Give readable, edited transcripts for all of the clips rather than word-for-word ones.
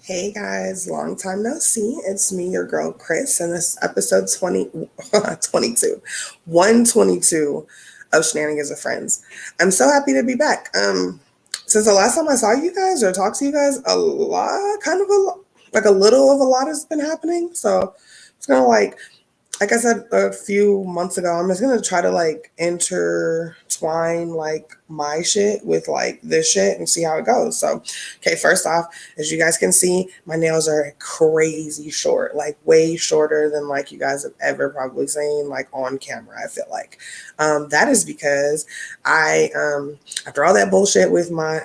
Hey guys, long time no see. It's me, your girl Chris, and this episode 22, 122 of Shenanigans of Friends. I'm so happy to be back. Since the last time I saw you guys or talked to you guys, a lot, kind of like a little of a lot has been happening. So it's gonna like I said a few months ago, I'm just gonna try to like intertwine like my shit with like this shit and see how it goes. So, okay, first off, as you guys can see, my nails are crazy short, like way shorter than like you guys have ever probably seen like on camera. I feel like that is because I after all that bullshit with my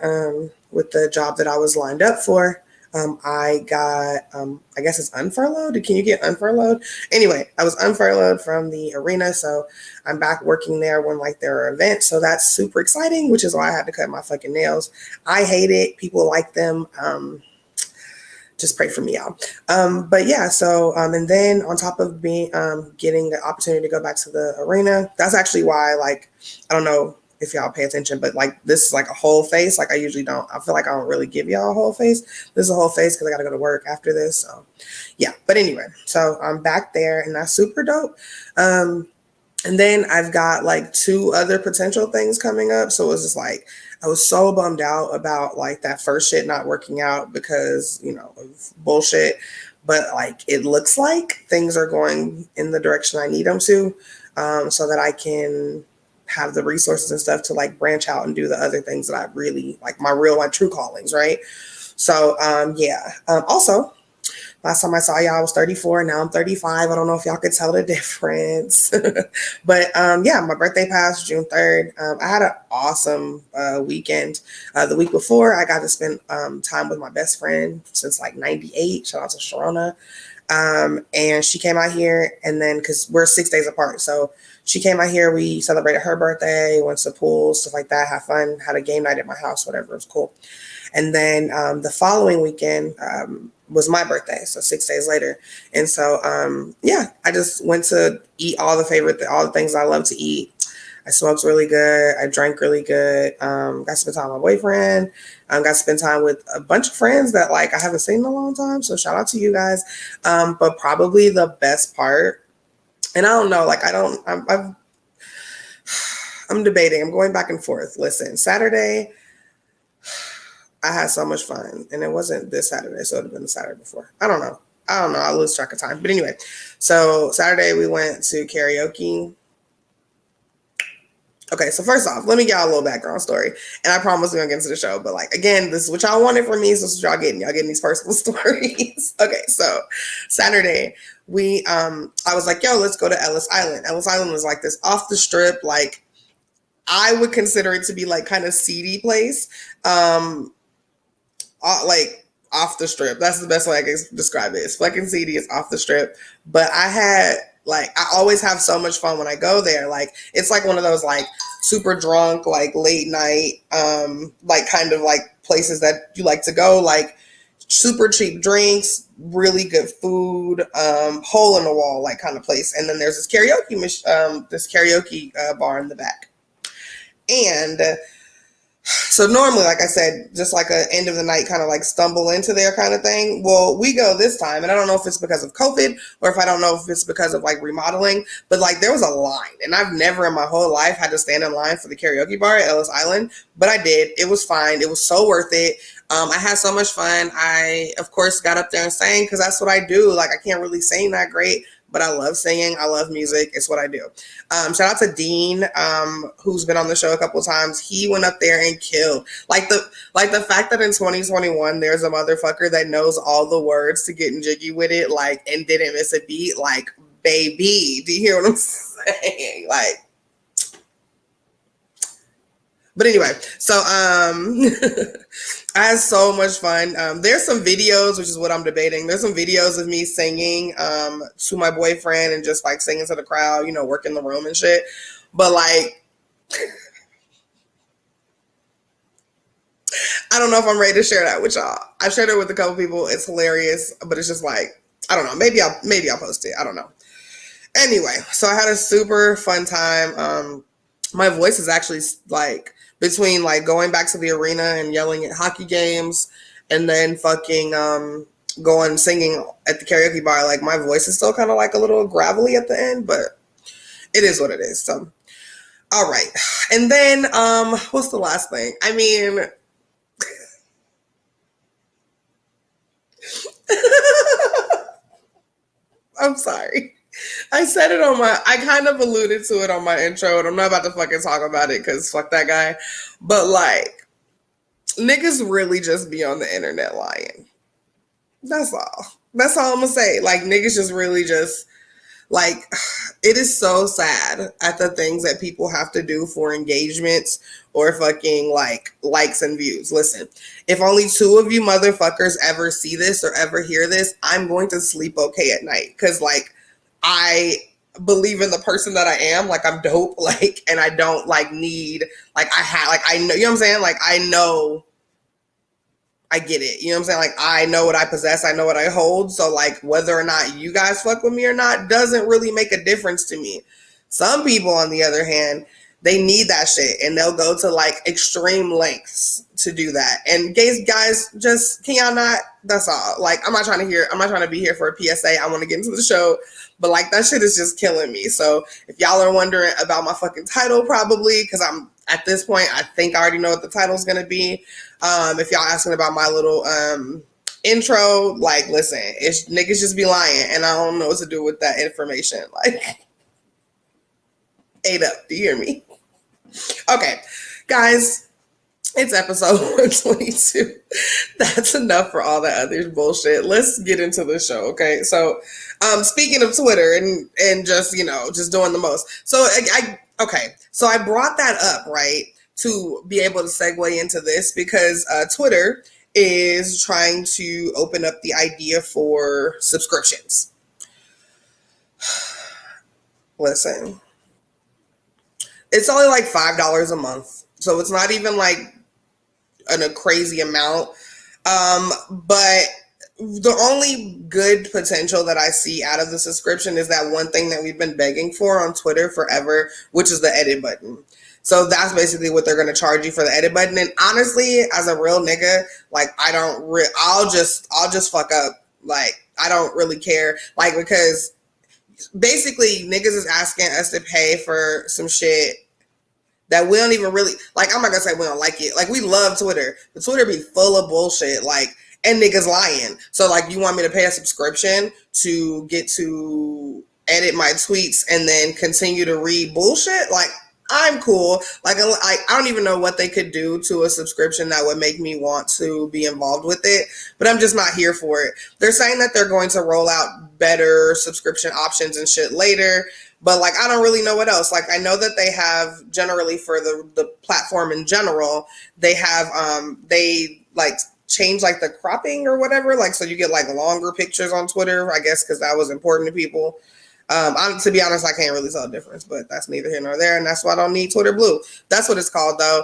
with the job that I was lined up for. I got, I guess it's unfurloughed. Can you get unfurloughed? Anyway, I was unfurloughed from the arena, so I'm back working there when like there are events. So that's super exciting, which is why I had to cut my fucking nails. I hate it. People like them. Just pray for me, y'all. But yeah, so and then on top of being getting the opportunity to go back to the arena, that's actually why like I don't know if y'all pay attention, but like this is like a whole face. Like I usually don't. I feel like I don't really give y'all a whole face. This is a whole face because I got to go to work after this. So yeah. But anyway, so I'm back there, and that's super dope. And then I've got like two other potential things coming up. So it was just like I was so bummed out about like that first shit not working out because, of bullshit. But like it looks like things are going in the direction I need them to, so that I can have the resources and stuff to like branch out and do the other things that I really like, my true callings, right? So yeah. Also, last time I saw y'all, I was 34. Now I'm 35. I don't know if y'all could tell the difference. But yeah, my birthday passed June 3rd. I had an awesome weekend. The week before, I got to spend time with my best friend since like 98. Shout out to Sharona. And she came out here, and then because we're 6 days apart. So she came out here. We celebrated her birthday, went to the pool, stuff like that, had fun, had a game night at my house, whatever. It was cool. And then the following weekend was my birthday, so 6 days later. And so, yeah, I just went to eat all the things I love to eat. I smoked really good. I drank really good. Got to spend time with my boyfriend. Got to spend time with a bunch of friends that like I haven't seen in a long time. So shout out to you guys. But probably the best part, and I don't know, like I'm debating. I'm going back and forth. Listen, Saturday, I had so much fun, and it wasn't this Saturday, so it would have been the Saturday before. I don't know. I lose track of time. But anyway, so Saturday we went to karaoke. Okay, so first off, let me get y'all a little background story. And I promise we're gonna get into the show. But like again, this is what y'all wanted from me, so this is what y'all getting. Y'all getting these personal stories. Okay, so Saturday, I was like, yo, let's go to Ellis Island. Ellis Island was like this off the strip, like I would consider it to be like kind of seedy place. Like off the strip. That's the best way I can describe it. It's fucking seedy. It's off the strip. But I always have so much fun when I go there. Like it's like one of those like super drunk, like late night, like kind of like places that you like to go, like super cheap drinks, really good food, hole in the wall, like kind of place. And then there's this karaoke bar in the back. And so normally, like I said, just like a end of the night kind of like stumble into there kind of thing. Well, we go this time, and I don't know if it's because of COVID or if I don't know if it's because of like remodeling, but like there was a line, and I've never in my whole life had to stand in line for the karaoke bar at Ellis Island, but I did. It was fine. It was so worth it. I had so much fun. I, of course, got up there and sang because that's what I do. Like I can't really sing that great, but I love singing. I love music. It's what I do. Shout out to Dean, who's been on the show a couple of times. He went up there and killed. Like the fact that in 2021 there's a motherfucker that knows all the words to Getting Jiggy with It, like, and didn't miss a beat. Like, baby, do you hear what I'm saying? Like. But anyway, so I had so much fun. There's some videos, which is what I'm debating. There's some videos of me singing to my boyfriend and just like singing to the crowd, working the room and shit. But like, I don't know if I'm ready to share that with y'all. I shared it with a couple people. It's hilarious, but it's just like, I don't know. Maybe I'll post it. I don't know. Anyway, so I had a super fun time. My voice is actually like between like going back to the arena and yelling at hockey games and then fucking going singing at the karaoke bar, like my voice is still kind of like a little gravelly at the end, but it is what it is. So, all right. And then, what's the last thing? I mean, I'm sorry. I said it on I kind of alluded to it on my intro, and I'm not about to fucking talk about it because fuck that guy. But like, niggas really just be on the internet lying. That's all. That's all I'm gonna say. Like, niggas just really just, like, it is so sad at the things that people have to do for engagements or fucking like likes and views. Listen, if only 2 of you motherfuckers ever see this or ever hear this, I'm going to sleep okay at night. Cause like, I believe in the person that I am. Like, I'm dope. Like, and I don't like need, like, I know, you know what I'm saying? Like, I know I get it. You know what I'm saying? Like, I know what I possess. I know what I hold. So, like, whether or not you guys fuck with me or not doesn't really make a difference to me. Some people, on the other hand, they need that shit and they'll go to like extreme lengths to do that. And guys, just, can y'all not? That's all. Like, I'm not trying to be here for a PSA. I want to get into the show. But like, that shit is just killing me. So if y'all are wondering about my fucking title, probably, because I'm at this point, I think I already know what the title's gonna be. If y'all asking about my little intro, like, listen, it's niggas just be lying, and I don't know what to do with that information. Like, ate up. Do you hear me? Okay, guys, it's episode 122. That's enough for all that other bullshit. Let's get into the show, okay? So, speaking of Twitter and just, you know, just doing the most. So, so I brought that up, right, to be able to segue into this because Twitter is trying to open up the idea for subscriptions. Listen, it's only like $5 a month. So it's not even like a crazy amount. But the only good potential that I see out of the subscription is that one thing that we've been begging for on Twitter forever, which is the edit button. So that's basically what they're going to charge you for the edit button. And honestly, as a real nigga, like, I'll just fuck up. Like, I don't really care. Like, because basically niggas is asking us to pay for some shit that we don't even really like. I'm not gonna say we don't like it. Like, we love Twitter, but Twitter be full of bullshit, like, and niggas lying. So like, you want me to pay a subscription to get to edit my tweets and then continue to read bullshit? Like, I'm cool. Like, I don't even know what they could do to a subscription that would make me want to be involved with it, but I'm just not here for it. They're saying that they're going to roll out better subscription options and shit later, but like, I don't really know what else. Like, I know that they have generally for the platform in general, they have they like change like the cropping or whatever, like, so you get like longer pictures on Twitter, I guess, because that was important to people. To be honest, I can't really tell a difference, but that's neither here nor there, and that's why I don't need Twitter Blue. That's what it's called, though.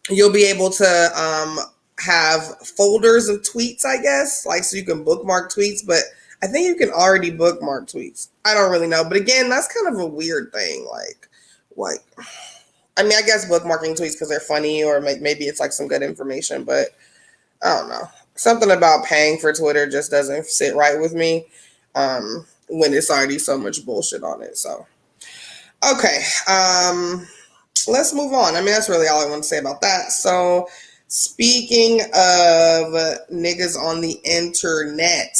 You'll be able to have folders of tweets, I guess, like, so you can bookmark tweets, but I think you can already bookmark tweets. I don't really know, but again, that's kind of a weird thing. Like, I mean, I guess bookmarking tweets because they're funny, or maybe it's like some good information, but I don't know. Something about paying for Twitter just doesn't sit right with me. When it's already so much bullshit on it. So, okay, let's move on. I mean, that's really all I want to say about that. So, speaking of niggas on the internet,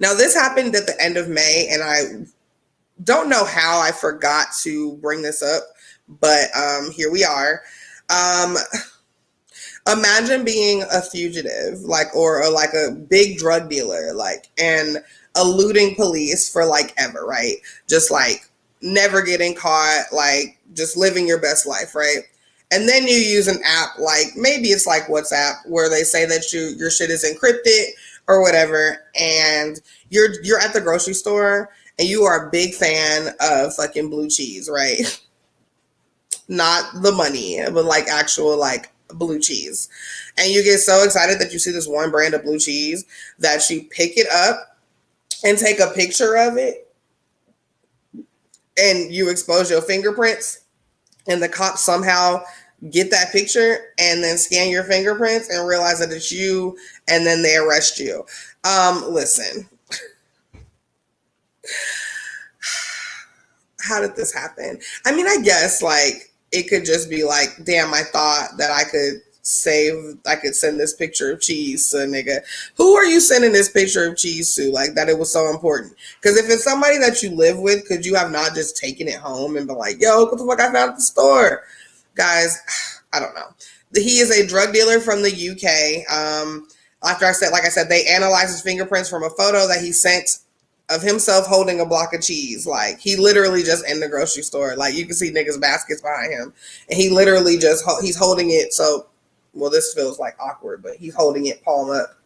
now this happened at the end of May, and I don't know how I forgot to bring this up, but here we are. Imagine being a fugitive, like, or like a big drug dealer, like, and eluding police for like ever, right? Just like never getting caught, like just living your best life, right? And then you use an app, like maybe it's like WhatsApp, where they say that your shit is encrypted or whatever, and you're at the grocery store and you are a big fan of fucking blue cheese, right? Not the money, but like actual like blue cheese. And you get so excited that you see this one brand of blue cheese that you pick it up and take a picture of it, and you expose your fingerprints, and the cops somehow get that picture and then scan your fingerprints and realize that it's you, and then they arrest you. Listen, how did this happen? I mean, I guess like it could just be like, damn, I thought that I could send this picture of cheese to a nigga. Who are you sending this picture of cheese to? Like, that it was so important. Because if it's somebody that you live with, could you have not just taken it home and been like, yo, what the fuck I found at the store? Guys, I don't know. He is a drug dealer from the UK. Like I said, they analyzed his fingerprints from a photo that he sent of himself holding a block of cheese. Like, he literally just in the grocery store. Like, you can see niggas' baskets behind him. And he literally he's holding it. So, well, this feels like awkward, but he's holding it palm up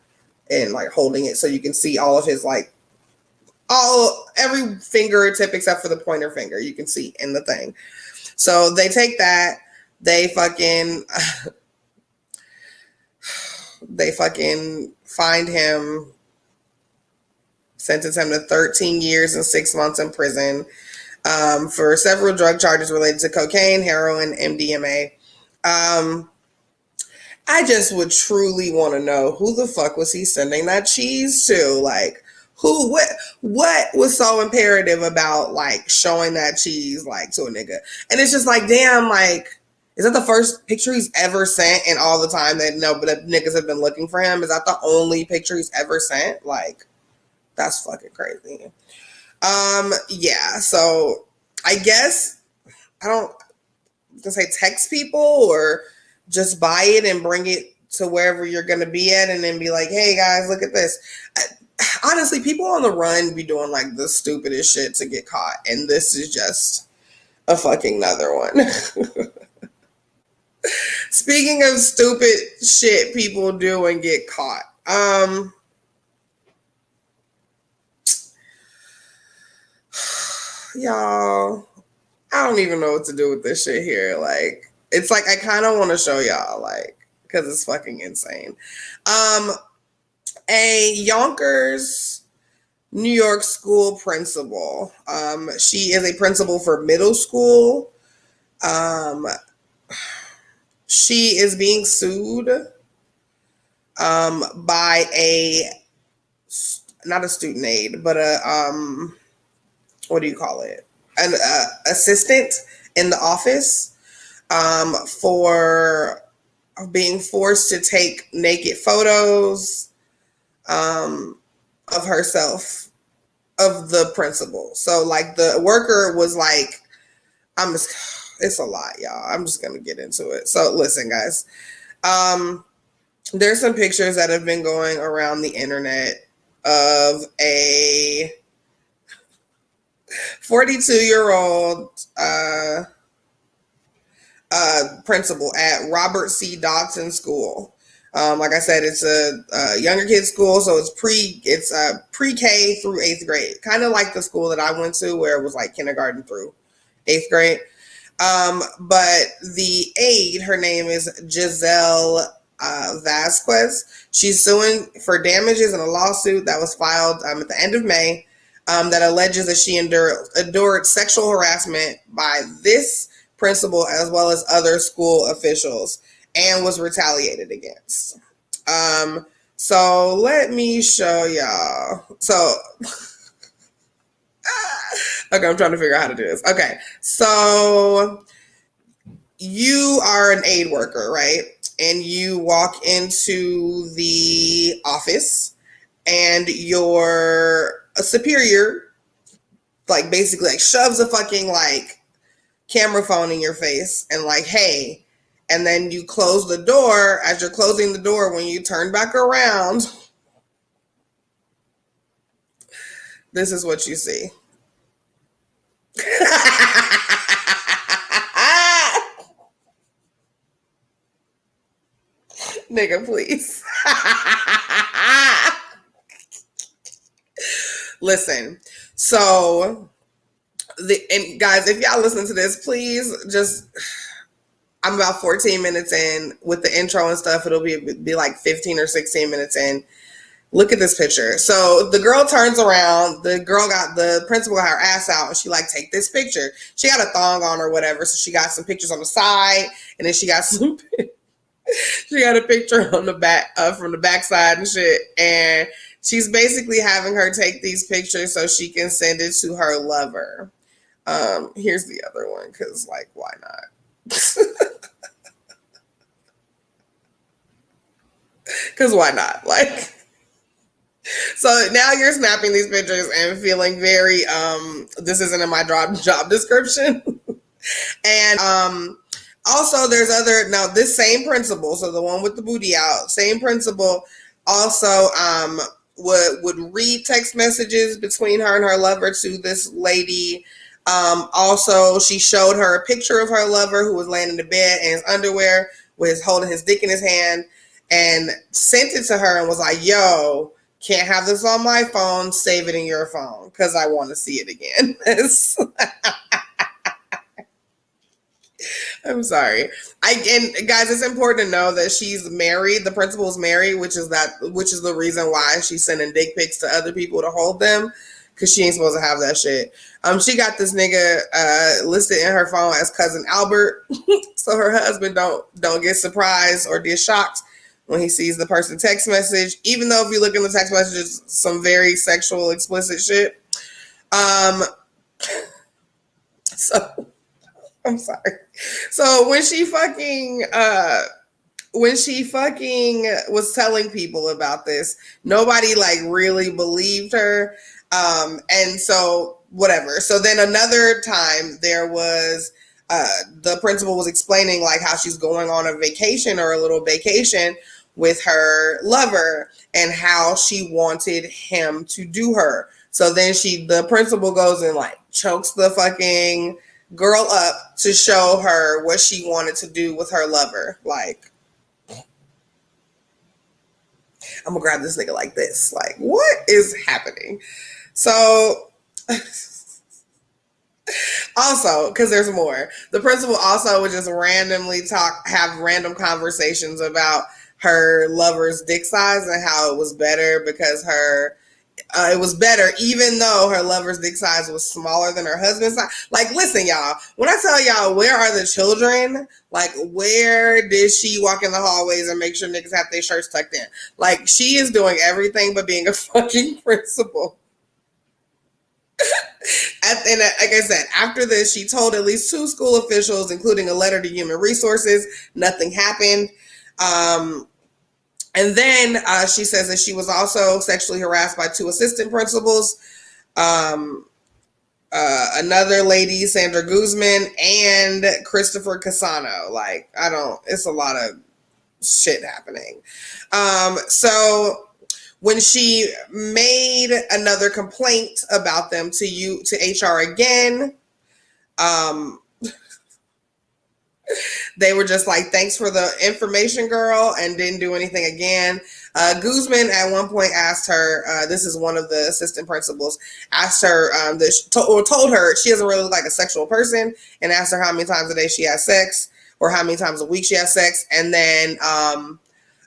and like holding it so you can see all of his every fingertip except for the pointer finger you can see in the thing. So they take that. They fucking find him, sentence him to 13 years and 6 months in prison for several drug charges related to cocaine, heroin, MDMA. I just would truly want to know who the fuck was he sending that cheese to? Like, what was so imperative about like showing that cheese like to a nigga? And it's just like, damn, like, is that the first picture he's ever sent in all the time that niggas have been looking for him? Is that the only picture he's ever sent? Like, that's fucking crazy. Yeah, so I guess I don't gonna say text people or just buy it and bring it to wherever you're gonna be at and then be like, hey guys, look at this. Honestly, people on the run be doing like the stupidest shit to get caught, and this is just a fucking another one. Speaking of stupid shit people do and get caught, y'all, I don't even know what to do with this shit here. Like, it's like I kind of want to show y'all, like, because it's fucking insane. A Yonkers, New York school principal. She is a principal for middle school. She is being sued by not a student aide, but what do you call it? An assistant in the office for being forced to take naked photos of herself, of the principal. So like the worker was like, it's a lot, y'all. I'm just going to get into it. So listen, guys, there's some pictures that have been going around the internet of a 42-year-old principal at Robert C. Dodson School. Like I said, it's a younger kids school, so it's pre-K through 8th grade, kind of like the school that I went to, where it was like kindergarten through 8th grade. But the aide, her name is Giselle Vasquez. She's suing for damages in a lawsuit that was filed at the end of May that alleges that she endured sexual harassment by this principal as well as other school officials and was retaliated against. So let me show y'all. So, okay, I'm trying to figure out how to do this. Okay, so you are an aid worker, right? And you walk into the office and your superior, like, basically like shoves a fucking like camera phone in your face and like, hey, and then you close the door. As you're closing the door, when you turn back around, this is what you see. Nigga, please. Listen, so and guys, if y'all listen to this, please just, I'm about 14 minutes in with the intro and stuff. It'll be like 15 or 16 minutes in. Look at this picture. So the girl turns around. The principal got her ass out, and she like, take this picture. She got a thong on or whatever, so she got some pictures on the side, and then she got some. She got a picture on the back from the backside and shit, and she's basically having her take these pictures so she can send it to her lover. Here's the other one because, like, why not? Because why not? Like. So now you're snapping these pictures and feeling very this isn't in my job description. And also there's now this same principal, so the one with the booty out, same principal also would read text messages between her and her lover to this lady. Also she showed her a picture of her lover who was laying in the bed in his underwear with holding his dick in his hand, and sent it to her and was like, yo, can't have this on my phone, save it in your phone because I want to see it again. I'm sorry. And guys, it's important to know that she's married. The principal's married, which is the reason why she's sending dick pics to other people to hold them, because she ain't supposed to have that shit. She got this nigga listed in her phone as cousin Albert, so her husband don't get surprised or get shocked when he sees the person text message, even though if you look in the text messages, some very sexual, explicit shit. So I'm sorry. So when she fucking was telling people about this, nobody like really believed her. And so whatever. So then another time there was the principal was explaining like how she's going on a vacation or a little vacation with her lover and how she wanted him to do her. So then the principal goes and like chokes the fucking girl up to show her what she wanted to do with her lover. Like, I'm gonna grab this nigga like this. Like, what is happening? So also, because there's more, the principal also would just randomly have random conversations about her lover's dick size and how it was better because it was better even though her lover's dick size was smaller than her husband's size. Like, listen, y'all, when I tell y'all where are the children, like, where did she walk in the hallways and make sure niggas have their shirts tucked in? Like, she is doing everything but being a fucking principal. And like I said, after this, she told at least 2 school officials, including a letter to Human Resources. Nothing happened. And then she says that she was also sexually harassed by 2 assistant principals, another lady, Sandra Guzman, and Christopher Casano. Like, it's a lot of shit happening. So when she made another complaint about them to HR again, they were just like, thanks for the information, girl, and didn't do anything again. Guzman at one point asked her, this is one of the assistant principals, asked her, told her she doesn't really look like a sexual person, and asked her how many times a day she has sex, or how many times a week she has sex. And then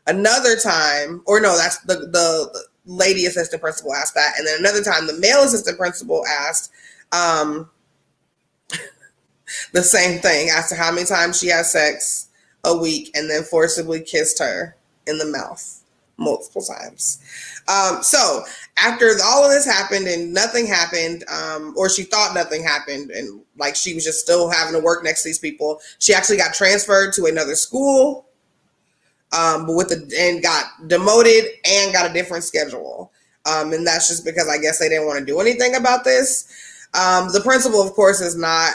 another time, or no, that's the lady assistant principal asked that. And then another time, the male assistant principal asked, the same thing, asked her how many times she had sex a week, and then forcibly kissed her in the mouth multiple times. So after all of this happened and nothing happened, or she thought nothing happened, and like she was just still having to work next to these people, she actually got transferred to another school, and got demoted and got a different schedule. And that's just because I guess they didn't want to do anything about this. The principal, of course, is not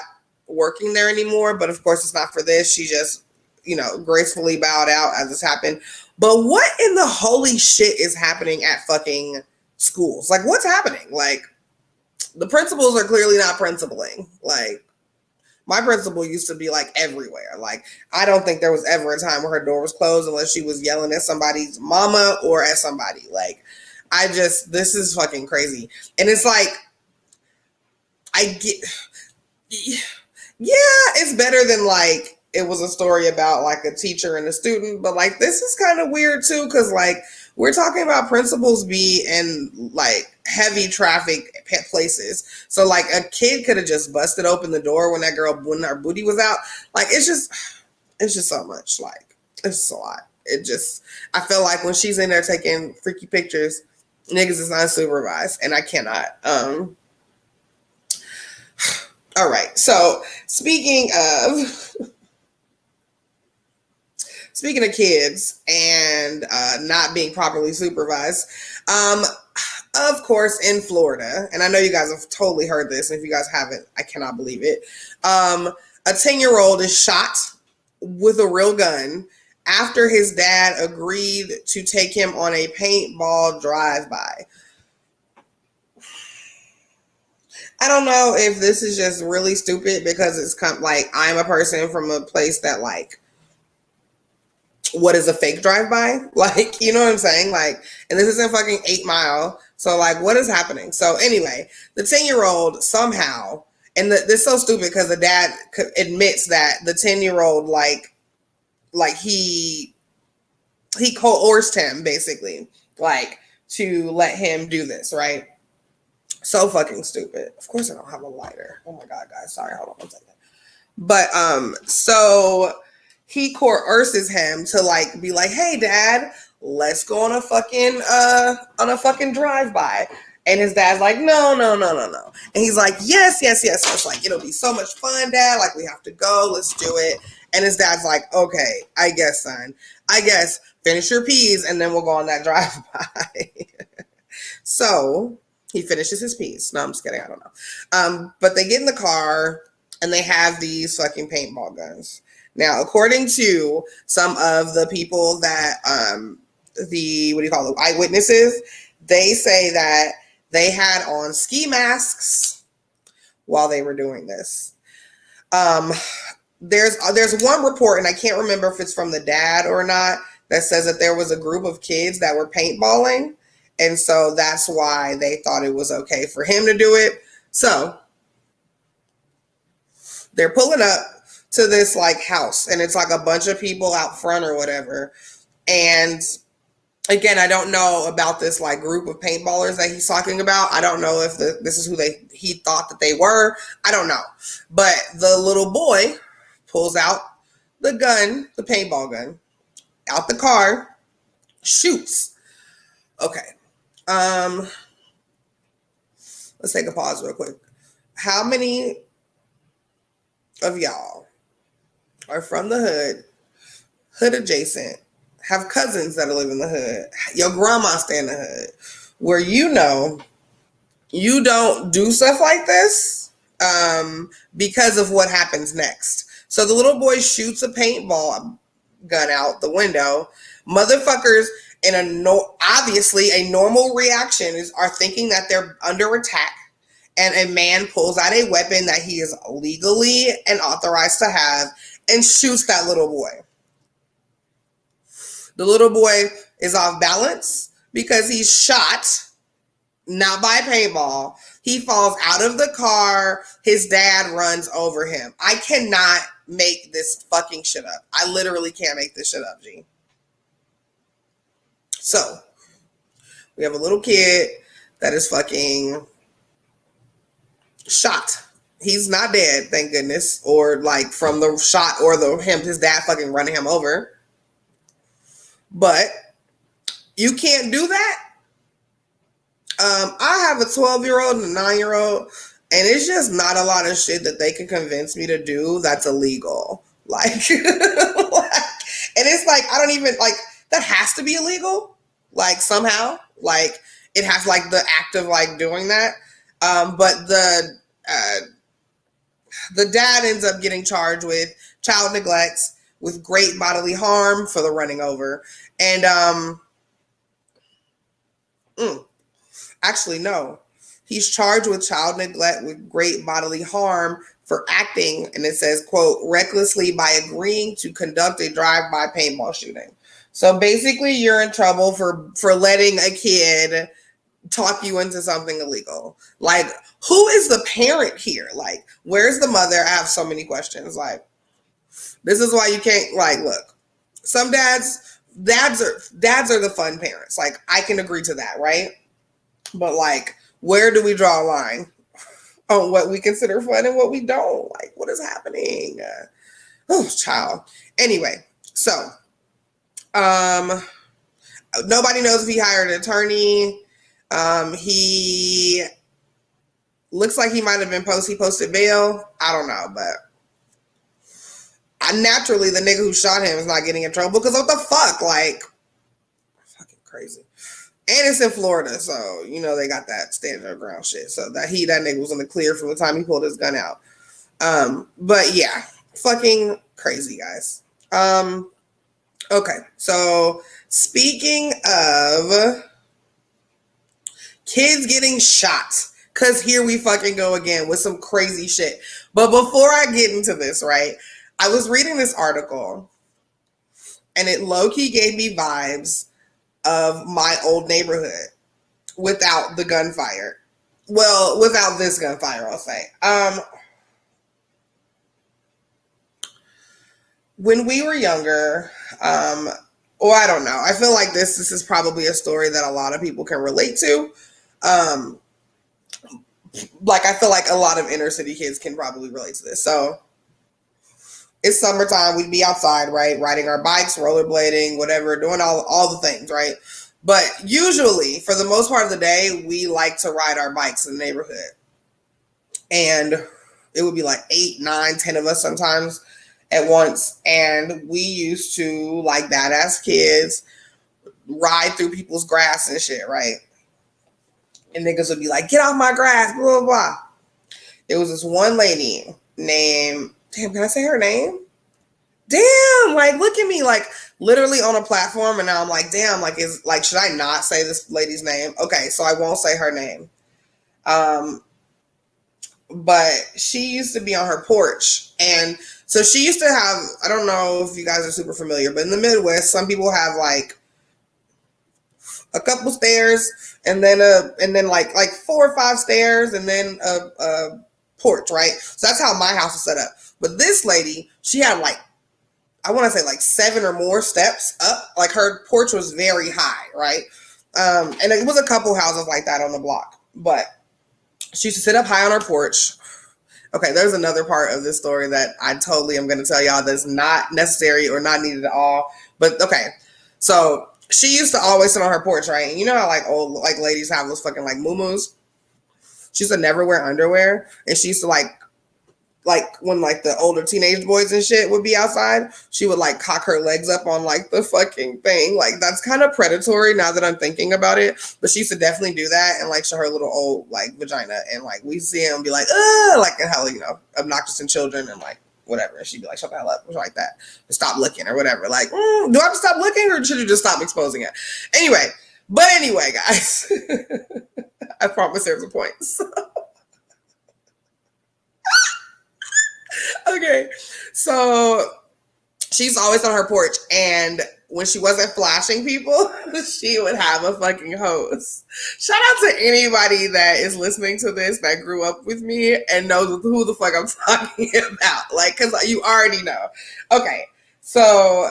working there anymore, but of course it's not for this. She just, gracefully bowed out as this happened. But what in the holy shit is happening at fucking schools? Like, what's happening? Like, the principals are clearly not principaling. Like, my principal used to be like everywhere. Like, I don't think there was ever a time where her door was closed unless she was yelling at somebody's mama or at somebody. Like, this is fucking crazy. And it's like, yeah, it's better than like it was a story about like a teacher and a student, but like this is kind of weird too, because like We're talking about principals be in like heavy traffic places. So like a kid could have just busted open the door when her booty was out. Like it's just so much. Like it's just a lot. I feel like when she's in there taking freaky pictures, niggas is unsupervised, and I cannot. All right. So speaking of kids and not being properly supervised, of course, in Florida, and I know you guys have totally heard this, and if you guys haven't, I cannot believe it. A 10-year-old is shot with a real gun after his dad agreed to take him on a paintball drive-by. I don't know if this is just really stupid because it's like I'm a person from a place that like, what is a fake drive-by? Like, you know what I'm saying? Like, and this isn't fucking 8 Mile. So like, what is happening? So anyway, the 10-year-old somehow, and this is so stupid because the dad admits that the 10-year-old like he coerced him basically, like to let him do this, right? So fucking stupid. Of course I don't have a lighter. Oh my God, guys. Sorry, hold on one second. But so he coerces him to like be like, hey dad, let's go on a fucking drive-by. And his dad's like, no. And he's like, yes. It's like, it'll be so much fun, dad. Like, we have to go. Let's do it. And his dad's like, okay, I guess, son. I guess finish your peas and then we'll go on that drive-by. So he finishes his piece. No, I'm just kidding. I don't know. But they get in the car and they have these fucking paintball guns. Now, according to some of the people that, the eyewitnesses, they say that they had on ski masks while they were doing this. There's one report, and I can't remember if it's from the dad or not, that says that there was a group of kids that were paintballing. And so that's why they thought it was okay for him to do it. So they're pulling up to this like house, and it's like a bunch of people out front or whatever. And again, I don't know about this like group of paintballers that he's talking about. I don't know if this is who he thought that they were. I don't know. But the little boy pulls out the gun, the paintball gun, out the car, shoots. Okay. Let's take a pause real quick. How many of y'all are from the hood adjacent, have cousins that live in the hood, your grandma stay in the hood, where you know you don't do stuff like this because of what happens next? So the little boy shoots a paintball gun out the window. Motherfuckers obviously a normal reaction are thinking that they're under attack, and a man pulls out a weapon that he is legally and authorized to have and shoots that little boy. The little boy is off balance because he's shot, not by paintball. He falls out of the car. His dad runs over him. I cannot make this fucking shit up. I literally can't make this shit up, G. So, we have a little kid that is fucking shot. He's not dead, thank goodness, or like from the shot or his dad fucking running him over. But you can't do that. I have a 12-year-old and a 9-year-old, and it's just not a lot of shit that they can convince me to do that's illegal. Like, and it's like, I don't even, like, that has to be illegal. Like, somehow. Like, it has, like, the act of, like, doing that. But the dad ends up getting charged with child neglect, with great bodily harm for the running over. And, actually, no. He's charged with child neglect with great bodily harm for acting, and it says, quote, recklessly by agreeing to conduct a drive-by paintball shooting. So basically, you're in trouble for letting a kid talk you into something illegal. Like, who is the parent here? Like, where's the mother? I have so many questions. Like, this is why you can't, like, look, some dads dads are the fun parents. Like, I can agree to that, right? But like, where do we draw a line on what we consider fun and what we don't? Like, what is happening? Oh, child. Anyway, so nobody knows if he hired an attorney. He looks like he might have been posted bail. I don't know, but naturally the nigga who shot him is not getting in trouble because what the fuck? Like, fucking crazy. And it's in Florida, so you know they got that stand your ground shit. So that nigga was in the clear from the time he pulled his gun out. But yeah, fucking crazy, guys. Okay, so speaking of kids getting shot, because here we fucking go again with some crazy shit. But before I get into this, right, I was reading this article and it low-key gave me vibes of my old neighborhood without the gunfire. Well, without this gunfire, I'll say. When we were younger, or I don't know, I feel like this is probably a story that a lot of people can relate to. Like, I feel like a lot of inner city kids can probably relate to this. So it's summertime, we'd be outside, right? Riding our bikes, rollerblading, whatever, doing all the things, right? But usually, for the most part of the day, we like to ride our bikes in the neighborhood. And it would be like 8, 9, 10 of us sometimes at once. And we used to, like badass kids, ride through people's grass and shit, right? And niggas would be like, get off my grass, blah, blah, blah. There was this one lady named, damn, can I say her name? Damn, like, look at me, like, literally on a platform, and now I'm like, damn, like, should I not say this lady's name? Okay, so I won't say her name. But she used to be on her porch, and so she used to have, I don't know if you guys are super familiar, but in the Midwest, some people have, like, a couple stairs, and then like 4 or 5 stairs, and then a porch, right? So that's how my house is set up. But this lady, she had like, I want to say like 7 or more steps up. Like, her porch was very high, right? And it was a couple houses like that on the block. But she used to sit up high on her porch. Okay, there's another part of this story that I totally am going to tell y'all that's not necessary or not needed at all. But okay, so she used to always sit on her porch, right? And you know how like old like ladies have those fucking like muumuus? She used to never wear underwear, and she used to like when like the older teenage boys and shit would be outside, she would like cock her legs up on like the fucking thing. Like, that's kind of predatory now that I'm thinking about it. But she used to definitely do that and like show her little old like vagina, and like we see him be like, like, and how, you know, obnoxious in children and like whatever. And she'd be like, shut the hell up, or like that. Stop looking or whatever. Like, do I have to stop looking, or should you just stop exposing it? Anyway, guys, I promise there's a point. Okay, so she's always on her porch, and when she wasn't flashing people, she would have a fucking hose. Shout out to anybody that is listening to this that grew up with me and knows who the fuck I'm talking about. Like, because you already know. Okay, so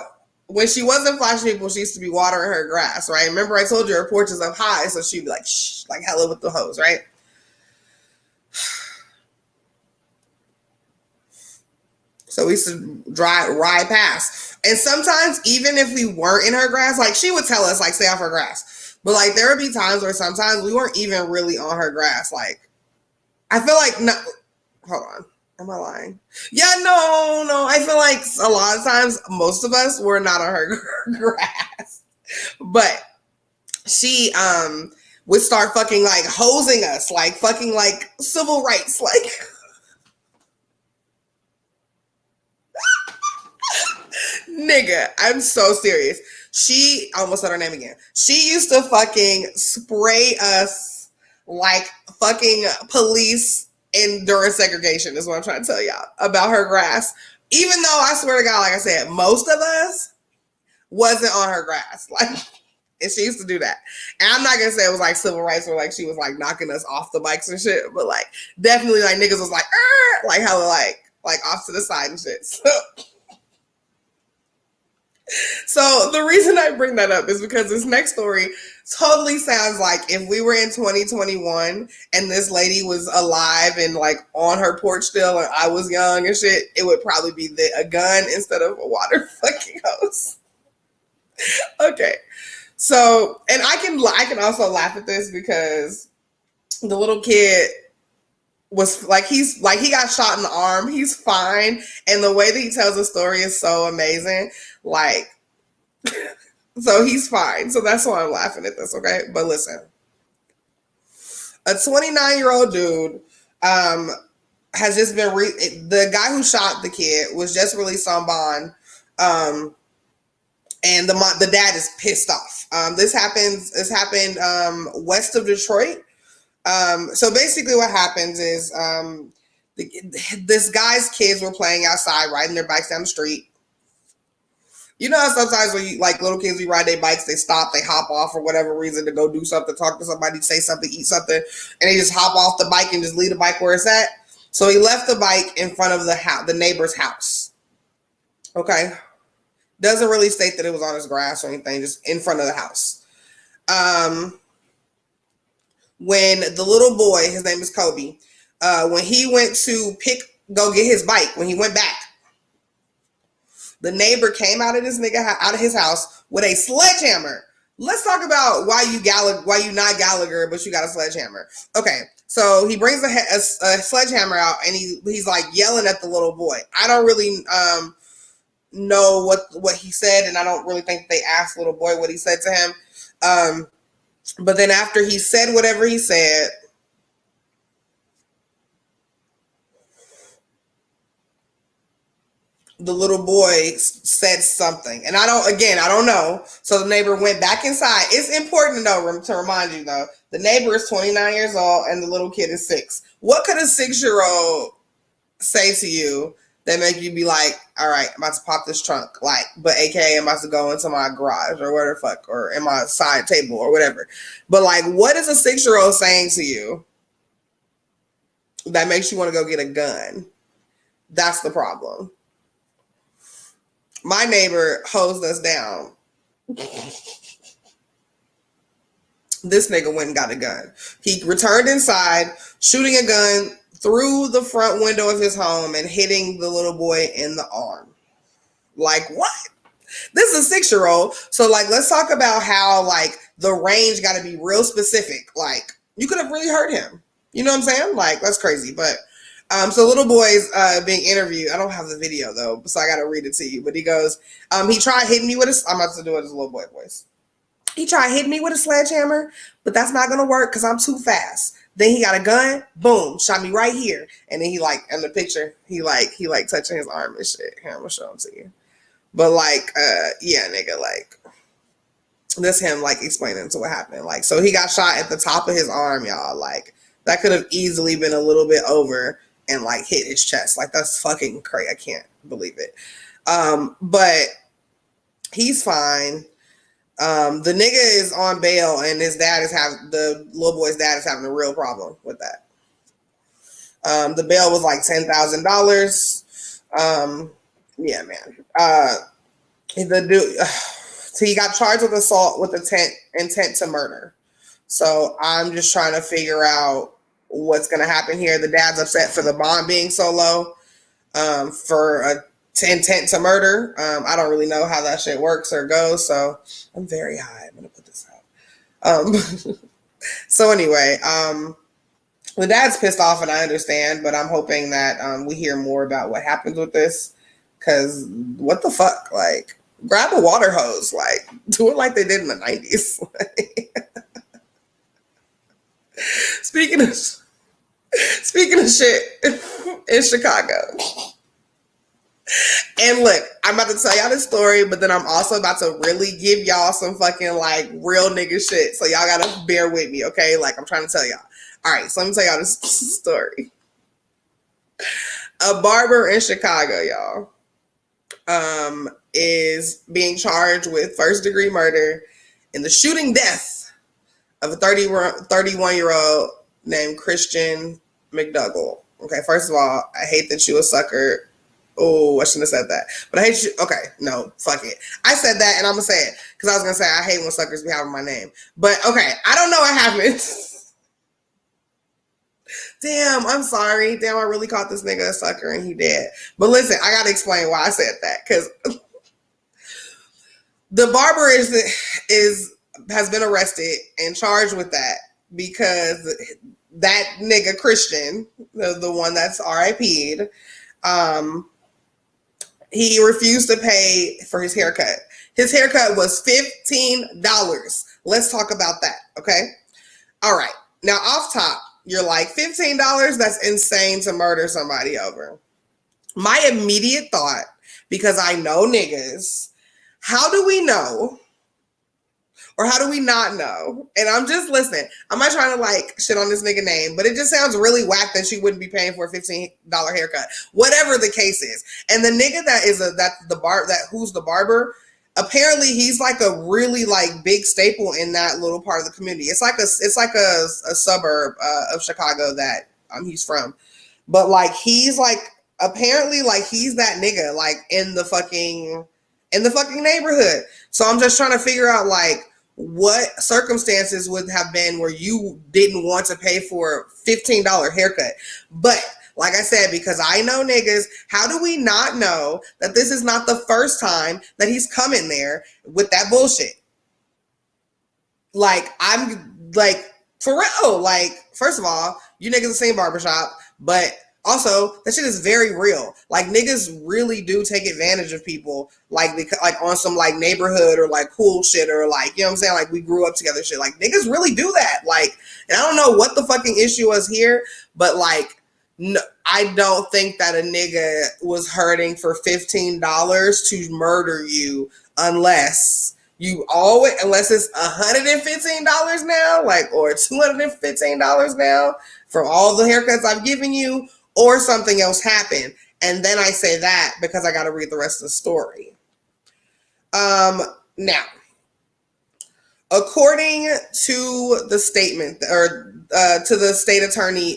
when she wasn't flashing people, she used to be watering her grass, right? Remember I told you her porch is up high, so she'd be like, shh, like hella with the hose, right? So we used to ride past. And sometimes, even if we weren't in her grass, like, she would tell us, like, stay off her grass. But, like, there would be times where sometimes we weren't even really on her grass. Like, I feel like, no, hold on. Am I lying? Yeah, no. I feel like a lot of times, most of us were not on her grass. But she would start fucking, like, hosing us. Like, fucking, like, civil rights. Like... Nigga, I'm so serious. She almost said her name again. She used to fucking spray us like fucking police during segregation, is what I'm trying to tell y'all about her grass. Even though I swear to God, like I said, most of us wasn't on her grass. Like, and she used to do that. And I'm not gonna say it was like civil rights or like she was like knocking us off the bikes and shit, but like definitely like niggas was like hella like off to the side and shit. So So the reason I bring that up is because this next story totally sounds like if we were in 2021 and this lady was alive and like on her porch still and I was young and shit, it would probably be a gun instead of a water fucking hose. Okay. So, and I can also laugh at this because the little kid was like he got shot in the arm. He's fine, and the way that he tells the story is so amazing. Like, so he's fine. So that's why I'm laughing at this. Okay, but listen, a 29-year-old dude has just been the guy who shot the kid was just released on bond. And the dad is pissed off. This happened west of Detroit. So basically, what happens is this guy's kids were playing outside, riding their bikes down the street. You know how sometimes when you like little kids, you ride their bikes, they stop, they hop off for whatever reason to go do something, talk to somebody, say something, eat something, and they just hop off the bike and just leave the bike where it's at. So he left the bike in front of the neighbor's house. Okay. Doesn't really state that it was on his grass or anything, just in front of the house. When the little boy, his name is Kobe, when he went to go get his bike, when he went back, the neighbor came out of his house with a sledgehammer. Let's talk about why you not Gallagher, but you got a sledgehammer. Okay, so he brings a sledgehammer out and he's like yelling at the little boy. I don't really know what he said, and I don't really think they asked little boy what he said to him. But then after he said whatever he said, the little boy said something, and I don't know. So the neighbor went back inside. It's important to remind you though, the neighbor is 29 years old and the little kid is 6. What could a 6-year-old say to you that make you be like, all right, I'm about to pop this trunk, like, but AKA I'm about to go into my garage or whatever the fuck, or in my side table or whatever. But like, what is a 6-year-old saying to you that makes you want to go get a gun? That's the problem. My neighbor hosed us down. This nigga went and got a gun. He returned inside, shooting a gun through the front window of his home and hitting the little boy in the arm. Like, what? This is a 6-year-old. So, like, let's talk about how, like, the range got to be real specific. Like, you could have really hurt him. You know what I'm saying? Like, that's crazy. But, so little boy's being interviewed. I don't have the video, though, so I got to read it to you. But he goes, he tried hitting me with I'm about to do it as a little boy voice. He tried hitting me with a sledgehammer, but that's not going to work because I'm too fast. Then he got a gun, boom, shot me right here. And then he like, in the picture, he touching his arm and shit. Here, I'm gonna show him to you. But like, yeah, nigga, like, that's him like explaining to what happened. Like, so he got shot at the top of his arm, y'all. Like, that could have easily been a little bit over and like hit his chest. Like, that's fucking crazy. I can't believe it. But he's fine. The nigga is on bail and the little boy's dad is having a real problem with that. The bail was like $10,000. Yeah, man. The dude, so he got charged with assault with intent to murder. So I'm just trying to figure out what's going to happen here. The dad's upset for the bond being so low, for a intent to murder. I don't really know how that shit works or goes, so I'm very high. I'm gonna put this out. So anyway, the dad's pissed off, and I understand, but I'm hoping that we hear more about what happens with this, because what the fuck, like, grab a water hose, like, do it like they did in the 90s. Speaking of shit in Chicago. And look, I'm about to tell y'all this story, but then I'm also about to really give y'all some fucking like real nigga shit. So y'all gotta bear with me, okay? Like, I'm trying to tell y'all. All right, so let me tell y'all this story. A barber in Chicago, y'all, is being charged with first-degree murder in the shooting death of a 31-year-old named Christian McDougall. Okay, first of all, I hate that you a sucker Oh, I shouldn't have said that. But I hate you. Okay, no, fuck it. I said that, and I'm gonna say it because I was gonna say I hate when suckers be having my name. But okay, I don't know what happened. Damn, I'm sorry. Damn, I really caught this nigga a sucker, and he did. But listen, I gotta explain why I said that because the barber is has been arrested and charged with that because that nigga Christian, the one that's RIP'd, um, he refused to pay for his haircut. His haircut was $15. Let's talk about that, okay? All right. Now, off top, you're like, $15? That's insane to murder somebody over. My immediate thought, because I know niggas, how do we know or how do we not know? And I'm just listening. I'm not trying to like shit on this nigga name, but it just sounds really whack that you wouldn't be paying for a $15 haircut, whatever the case is. And the nigga who's the barber, apparently he's like a really like big staple in that little part of the community. It's like a suburb of Chicago that he's from, but like he's like apparently like he's that nigga like in the fucking neighborhood. So I'm just trying to figure out like what circumstances would have been where you didn't want to pay for a $15 haircut. But like I said, because I know niggas, how do we not know that this is not the first time that he's come in there with that bullshit? Like, I'm like, for real, like, first of all, you niggas the same barbershop, but also, that shit is very real. Like, niggas really do take advantage of people, like on some, like, neighborhood or, like, cool shit or, like, you know what I'm saying? Like, we grew up together shit. Like, niggas really do that. Like, and I don't know what the fucking issue was here, but, like, no, I don't think that a nigga was hurting for $15 to murder you unless it's $115 now, like, or $215 now from all the haircuts I've given you, or something else happened. And then I say that because I got to read the rest of the story. Now, according to the statement or to the state attorney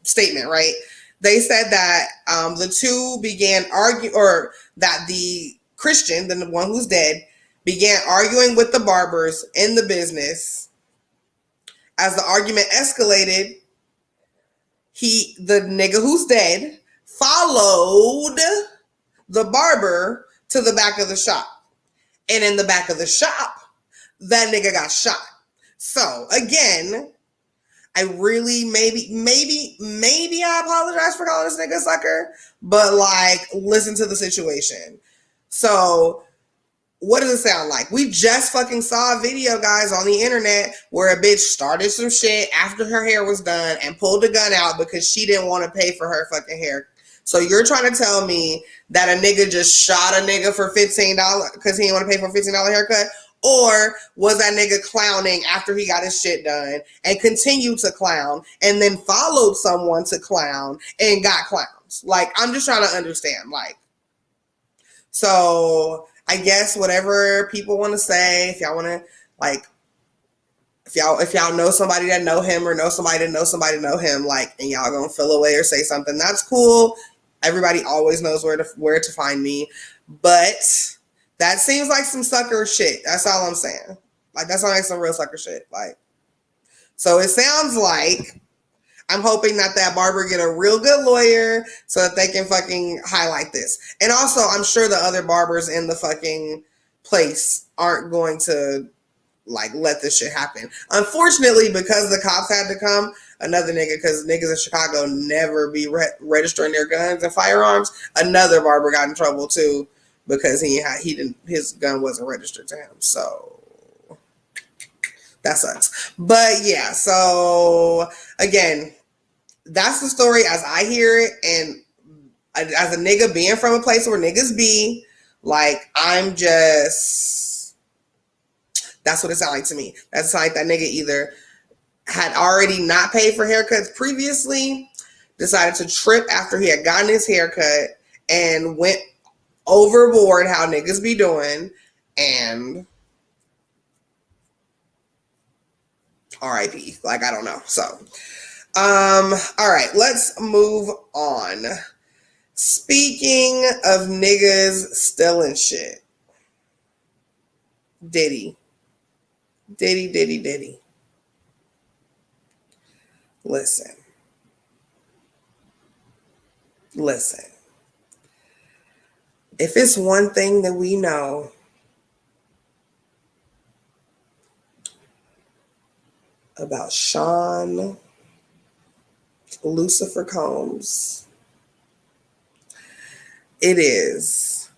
statement, right? They said that the two began arguing, or that the Christian, the one who's dead, began arguing with the barbers in the business. As the argument escalated, the nigga who's dead followed the barber to the back of the shop. And in the back of the shop, that nigga got shot. So again, I really maybe I apologize for calling this nigga a sucker, but like listen to the situation. So what does it sound like? We just fucking saw a video, guys, on the internet where a bitch started some shit after her hair was done and pulled a gun out because she didn't want to pay for her fucking hair. So you're trying to tell me that a nigga just shot a nigga for $15 because he didn't want to pay for a $15 haircut? Or was that nigga clowning after he got his shit done and continued to clown and then followed someone to clown and got clowns? Like, I'm just trying to understand. Like, so I guess whatever people want to say, if y'all want to, like, if y'all know somebody that know him or know somebody that know somebody that know him, like, and y'all gonna feel away or say something, that's cool. Everybody always knows where to find me. But that seems like some sucker shit. That's all I'm saying. Like, that sounds like some real sucker shit. Like, so it sounds like I'm hoping that barber get a real good lawyer so that they can fucking highlight this. And also, I'm sure the other barbers in the fucking place aren't going to, like, let this shit happen. Unfortunately, because the cops had to come, another nigga, because niggas in Chicago never be registering their guns and firearms, another barber got in trouble too because his gun wasn't registered to him. So that sucks. But yeah, so again, that's the story as I hear it. And as a nigga being from a place where niggas be, like, I'm just, that's what it sounds like to me. That's like that nigga either had already not paid for haircuts previously, decided to trip after he had gotten his haircut, and went overboard, how niggas be doing, and RIP. Like, I don't know. So, all right, let's move on. Speaking of niggas stealing shit, Diddy. Diddy. Listen. If it's one thing that we know about Sean Lucifer Combs, it is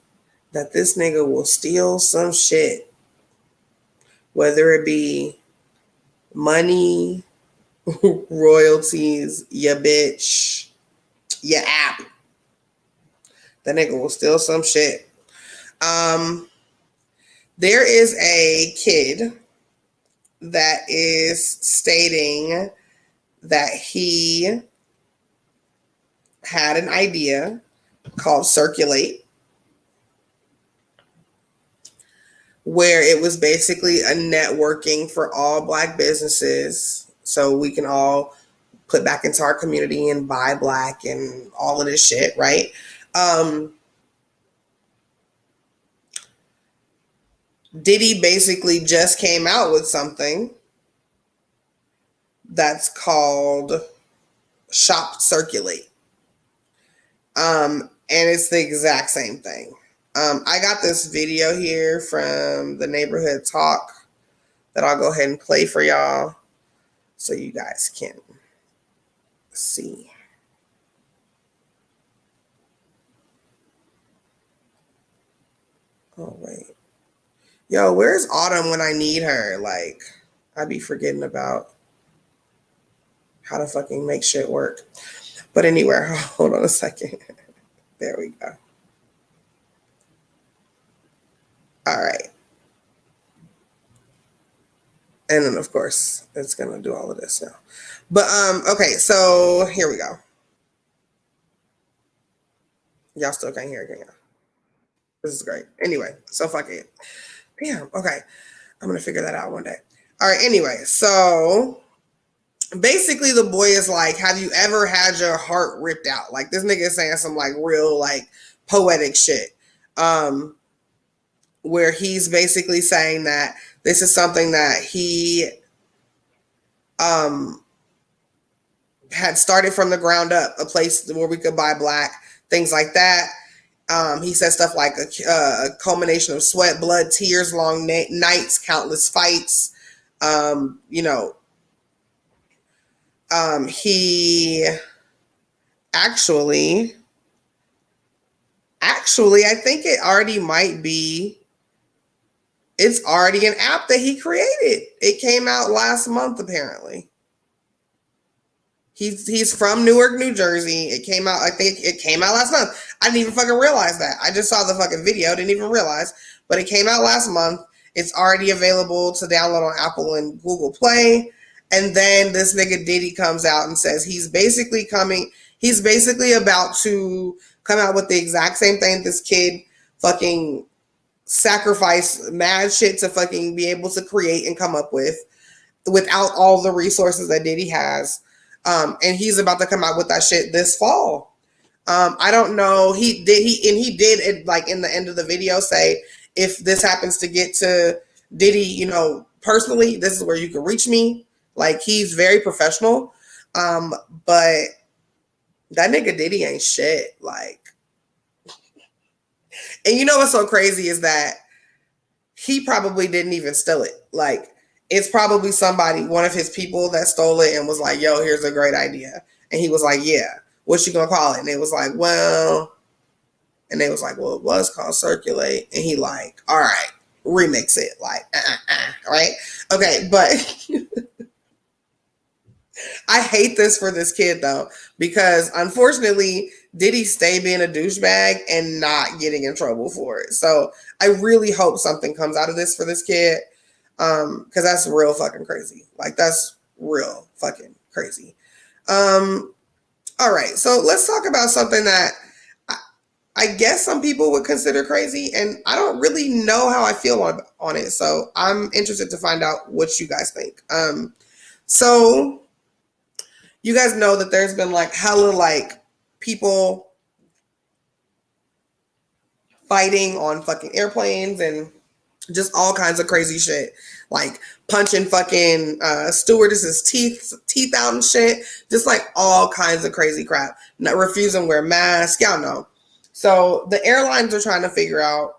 that this nigga will steal some shit, whether it be money, royalties, your bitch, your app. That nigga will steal some shit. There is a kid that is stating that he had an idea called Circulate, where it was basically a networking for all Black businesses so we can all put back into our community and buy Black and all of this shit, right? Diddy basically just came out with something that's called Shop Circulate. And it's the exact same thing. I got this video here from the Neighborhood Talk that I'll go ahead and play for y'all so you guys can see. Oh, wait. Yo, where's Autumn when I need her? Like, I be forgetting about how to fucking make shit work. But anyway, hold on a second. There we go. All right. And then, of course, it's going to do all of this now. But, okay, so here we go. Y'all still can't hear it, can y'all? This is great. Anyway, so fuck it. Damn, okay. I'm going to figure that out one day. All right, anyway, so basically the boy is like, have you ever had your heart ripped out? Like, this nigga is saying some, like, real, like, poetic shit. Where he's basically saying that this is something that he had started from the ground up, a place where we could buy Black, things like that. He said stuff like a culmination of sweat, blood, tears, long nights, countless fights. He actually, I think it already might be. It's already an app that he created. It came out last month, apparently. He's from Newark, New Jersey. It came out, I think it came out last month. I didn't even fucking realize that. I just saw the fucking video, didn't even realize. But it came out last month. It's already available to download on Apple and Google Play. And then this nigga Diddy comes out and says he's basically about to come out with the exact same thing this kid fucking sacrifice mad shit to fucking be able to create and come up with without all the resources that Diddy has. And he's about to come out with that shit this fall. I don't know. He did like in the end of the video say, if this happens to get to Diddy, personally, this is where you can reach me. Like, he's very professional. But that nigga Diddy ain't shit. Like, and you know what's so crazy is that he probably didn't even steal it. Like, it's probably somebody, one of his people that stole it and was like, yo, here's a great idea. And he was like, yeah, what you gonna call it? And it was like, well, it was called Circulate. And he like, all right, remix it. Like, right? Okay, but I hate this for this kid though, because unfortunately, Diddy stay being a douchebag and not getting in trouble for it. So I really hope something comes out of this for this kid. Because that's real fucking crazy. Like, that's real fucking crazy. All right, so let's talk about something that I guess some people would consider crazy, and I don't really know how I feel on it. So I'm interested to find out what you guys think. So you guys know that there's been like hella like people fighting on fucking airplanes and just all kinds of crazy shit, like punching fucking stewardesses' teeth out and shit, just like all kinds of crazy crap. Not refusing to wear masks, y'all know. So the airlines are trying to figure out,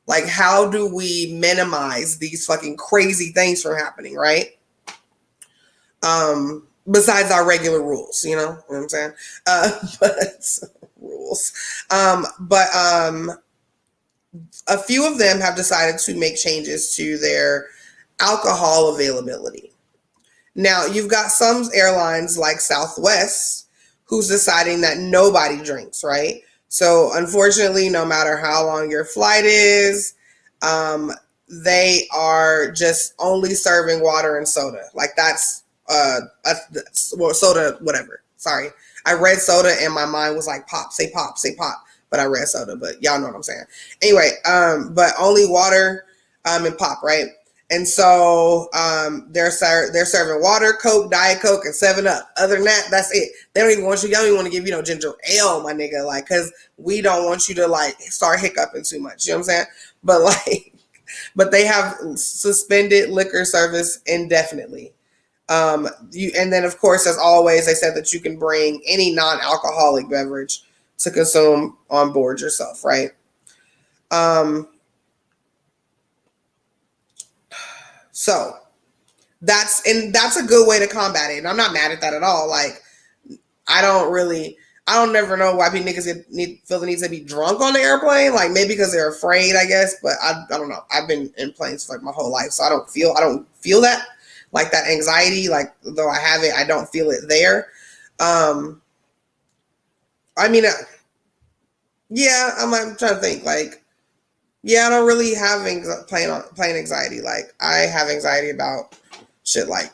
like, how do we minimize these fucking crazy things from happening, right? Besides our regular rules, you know what I'm saying? But rules. But a few of them have decided to make changes to their alcohol availability. Now, you've got some airlines like Southwest who's deciding that nobody drinks, right? So, unfortunately, no matter how long your flight is, they are just only serving water and soda. Like that's well, soda, whatever. Sorry, I read soda and my mind was like pop, say pop, say pop. But I read soda, but y'all know what I'm saying. Anyway, but only water and pop, right? And so they're serving water, Coke, Diet Coke, and 7-Up. Other than that, that's it. They don't even want you. Y'all don't even want to give you no ginger ale, my nigga. Like, cause we don't want you to like start hiccuping too much. You know what I'm saying? But like, but they have suspended liquor service indefinitely. And then of course, as always, they said that you can bring any non-alcoholic beverage to consume on board yourself, right? So that's a good way to combat it. And I'm not mad at that at all. Like, I don't never know why people niggas feel the need to be drunk on the airplane. Like, maybe because they're afraid, I guess. But I don't know. I've been in planes for like my whole life, so I don't feel that, like, that anxiety. Like, though I have it, I don't feel it there. I mean, yeah, I'm trying to think. Like, yeah, I don't really have plane anxiety. Like, I have anxiety about shit like,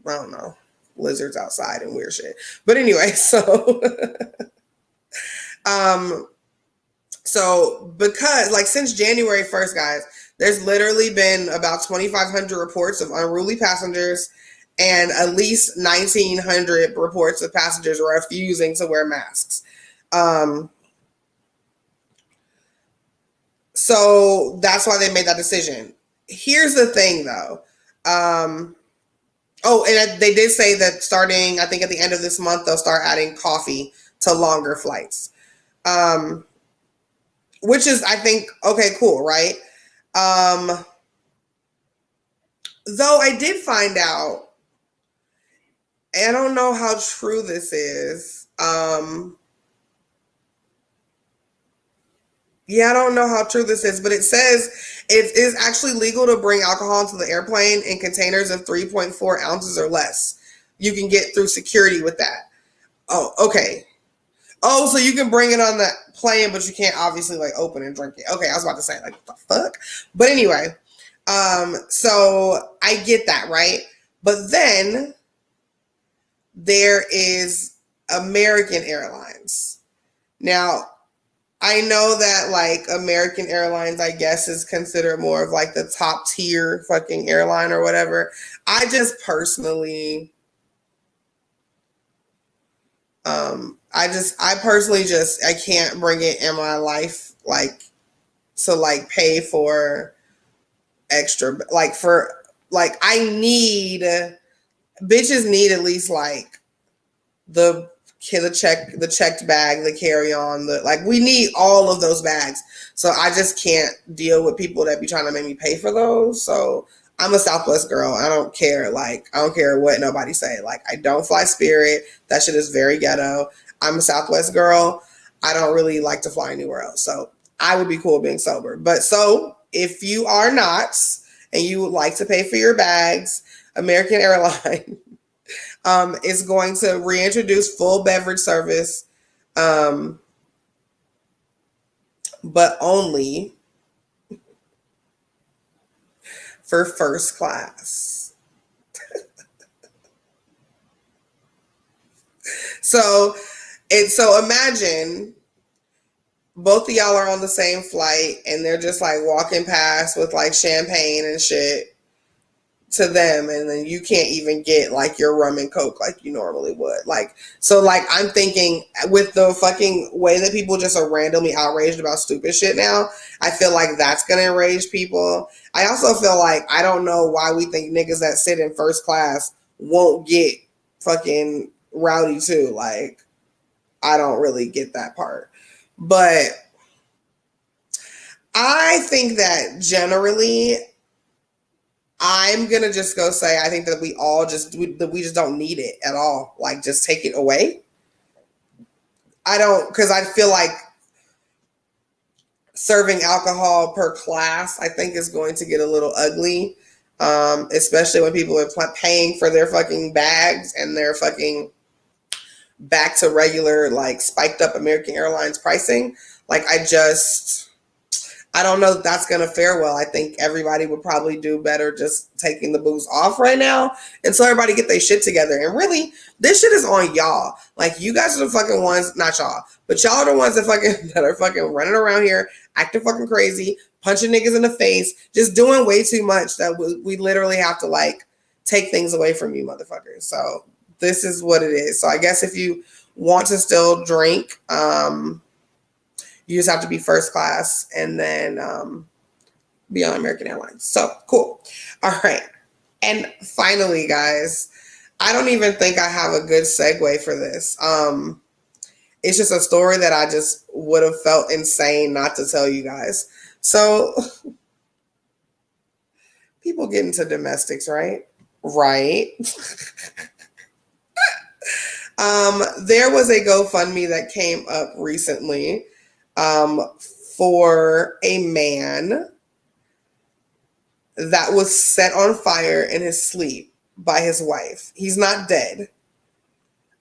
I don't know, lizards outside and weird shit. But anyway, so so because, like, since January 1st, guys, there's literally been about 2,500 reports of unruly passengers and at least 1,900 reports of passengers refusing to wear masks. So that's why they made that decision. Here's the thing, though. And they did say that starting, I think, at the end of this month, they'll start adding coffee to longer flights. Which is, I think, okay, cool, right? Though I did find out, and I don't know how true this is. Yeah, I don't know how true this is, but it says it is actually legal to bring alcohol into the airplane in containers of 3.4 ounces or less. You can get through security with that. Oh, okay. Oh, so you can bring it on the plane, but you can't obviously like open and drink it. Okay, I was about to say, like, what the fuck? But anyway, so I get that, right? But then there is American Airlines. Now, I know that, like, American Airlines, I guess, is considered more of like the top tier fucking airline or whatever. I just personally, I can't bring it in my life, like, to like pay for extra, like, for, like, bitches need at least like the checked bag, the carry-on, we need all of those bags. So I just can't deal with people that be trying to make me pay for those. So I'm a Southwest girl. I don't care. Like, I don't care what nobody say. Like, I don't fly Spirit. That shit is very ghetto. I'm a Southwest girl. I don't really like to fly anywhere else. So I would be cool being sober. But so if you are not and you would like to pay for your bags, American Airlines is going to reintroduce full beverage service, but only for first class. So imagine both of y'all are on the same flight and they're just like walking past with like champagne and shit, to them, and then you can't even get like your rum and coke like you normally would. Like, so like I'm thinking with the fucking way that people just are randomly outraged about stupid shit now, I feel like that's gonna enrage people. I also feel like I don't know why we think niggas that sit in first class won't get fucking rowdy too. Like, I don't really get that part. But I think that generally, I'm gonna just go say I think that we just don't need it at all. Like, just take it away. I don't, because I feel like serving alcohol per class, I think, is going to get a little ugly, especially when people are paying for their fucking bags and they're fucking back to regular, like, spiked up American Airlines pricing. Like, I don't know if that's going to fare well. I think everybody would probably do better just taking the booze off right now until everybody get their shit together. And really, this shit is on y'all. Like, you guys are the fucking ones, not y'all, but y'all are the ones that are fucking running around here, acting fucking crazy, punching niggas in the face, just doing way too much that we literally have to, like, take things away from you motherfuckers. So this is what it is. So I guess if you want to still drink, you just have to be first class and then be on American Airlines. So cool. All right. And finally, guys, I don't even think I have a good segue for this. It's just a story that I just would have felt insane not to tell you guys. So people get into domestics, right? Right. There was a GoFundMe that came up recently for a man that was set on fire in his sleep by his wife. He's not dead.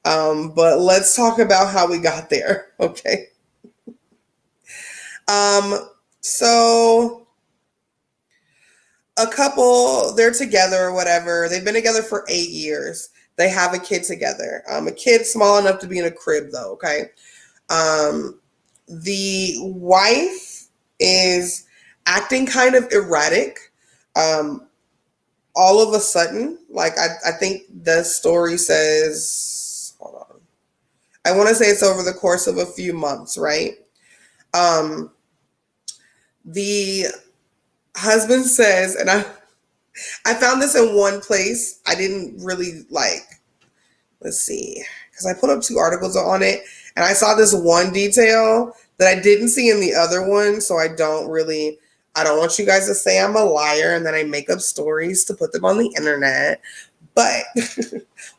But let's talk about how we got there, okay? So a couple, they're together or whatever. They've been together for 8 years. They have a kid together. A kid small enough to be in a crib, though, okay? The wife is acting kind of erratic. All of a sudden, like I think the story says, hold on. I want to say it's over the course of a few months, right? The husband says, and I found this in one place. I didn't really let's see, because I put up 2 articles on it, and I saw this one detail that I didn't see in the other one, so I don't want you guys to say I'm a liar and then I make up stories to put them on the internet. But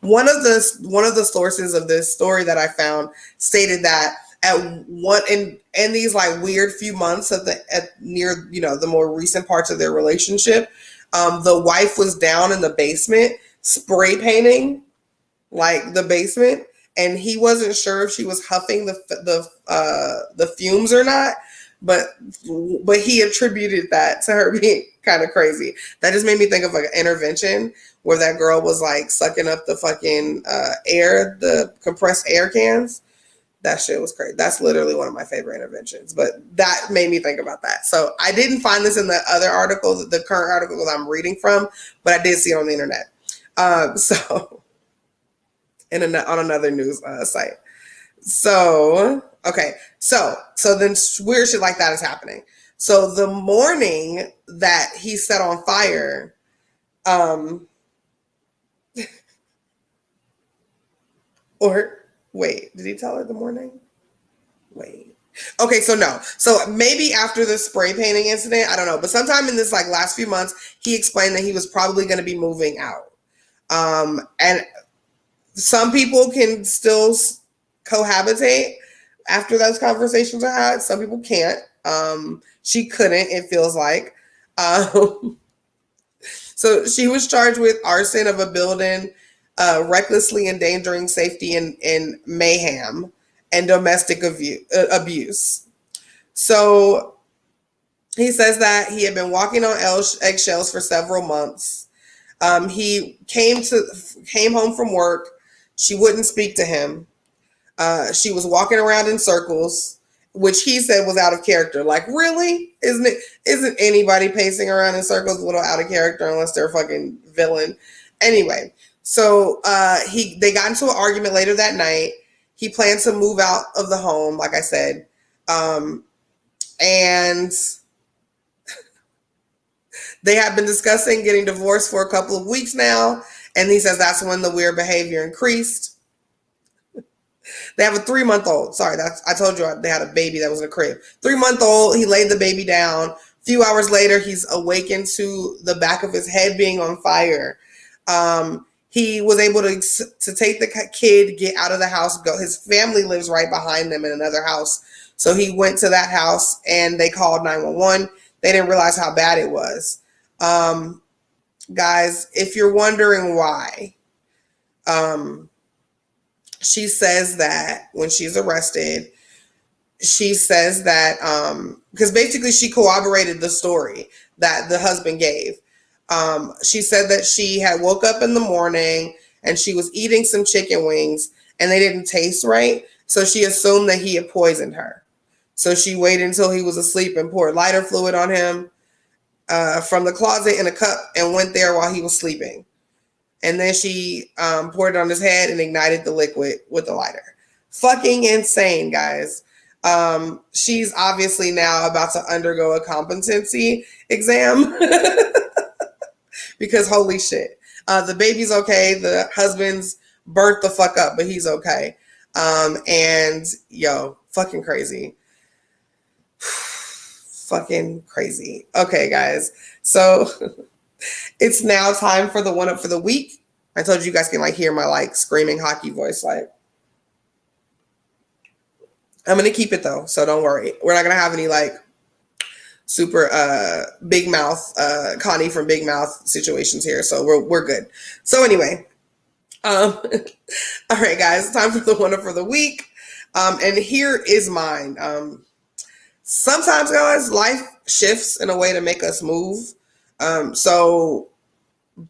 one of the sources of this story that I found stated that in these like weird few months near the more recent parts of their relationship, the wife was down in the basement spray painting like the basement, and he wasn't sure if she was huffing the fumes or not, but he attributed that to her being kind of crazy. That just made me think of like an intervention where that girl was like sucking up the fucking air, the compressed air cans. That shit was crazy. That's literally one of my favorite interventions, but that made me think about that. So I didn't find this in the other articles, the current article that I'm reading from, but I did see it on the internet. On another news site. So, okay. So then weird shit like that is happening. So the morning that he set on fire, or wait, did he tell her the morning? Wait. Okay, so no. So maybe after the spray painting incident, I don't know. But sometime in this like last few months, he explained that he was probably going to be moving out. And some people can still cohabitate after those conversations are had. Some people can't. She couldn't, it feels like. So she was charged with arson of a building, recklessly endangering safety and mayhem, and domestic abuse. So he says that he had been walking on eggshells for several months. He came home from work. She wouldn't speak to him. She was walking around in circles, which he said was out of character. Like, really? Isn't anybody pacing around in circles a little out of character unless they're a fucking villain? Anyway, so they got into an argument later that night. He planned to move out of the home, like I said. And they have been discussing getting divorced for a couple of weeks now. And he says that's when the weird behavior increased. They have a 3-month-old. Sorry, I told you they had a baby that was in a crib. 3-month-old. He laid the baby down. A few hours later, he's awakened to the back of his head being on fire. He was able to take the kid, get out of the house, go. His family lives right behind them in another house. So he went to that house and they called 911. They didn't realize how bad it was. Guys, if you're wondering why, she says that when she's arrested, she says that because basically she corroborated the story that the husband gave. She said that she had woke up in the morning and she was eating some chicken wings and they didn't taste right. So she assumed that he had poisoned her. So she waited until he was asleep and poured lighter fluid on him from the closet in a cup and went there while he was sleeping. And then she poured it on his head and ignited the liquid with the lighter. Fucking insane, guys. She's obviously now about to undergo a competency exam because holy shit. The baby's okay. The husband's burnt the fuck up, but he's okay. And yo, fucking crazy. Fucking crazy. Okay, guys. So it's now time for the one up for the week. I told you guys can like hear my like screaming hockey voice. Like, I'm gonna keep it though, so don't worry. We're not gonna have any like super big mouth Connie from Big Mouth situations here, so we're good. So anyway, all right, guys, time for the one up for the week. And here is mine. Sometimes, guys, life shifts in a way to make us move. So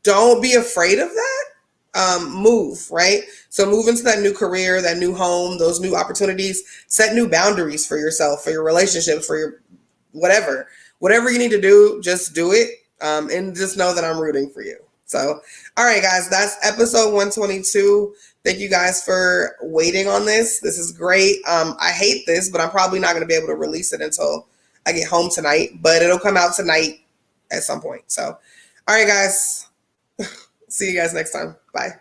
don't be afraid of that. Move, right? So move into that new career, that new home, those new opportunities. Set new boundaries for yourself, for your relationships, for your whatever you need to do, just do it. And just know that I'm rooting for you. So, all right, guys, that's episode 122. Thank you guys for waiting on this. This is great. I hate this, but I'm probably not going to be able to release it until I get home tonight, but it'll come out tonight at some point. So, all right, guys. See you guys next time. Bye.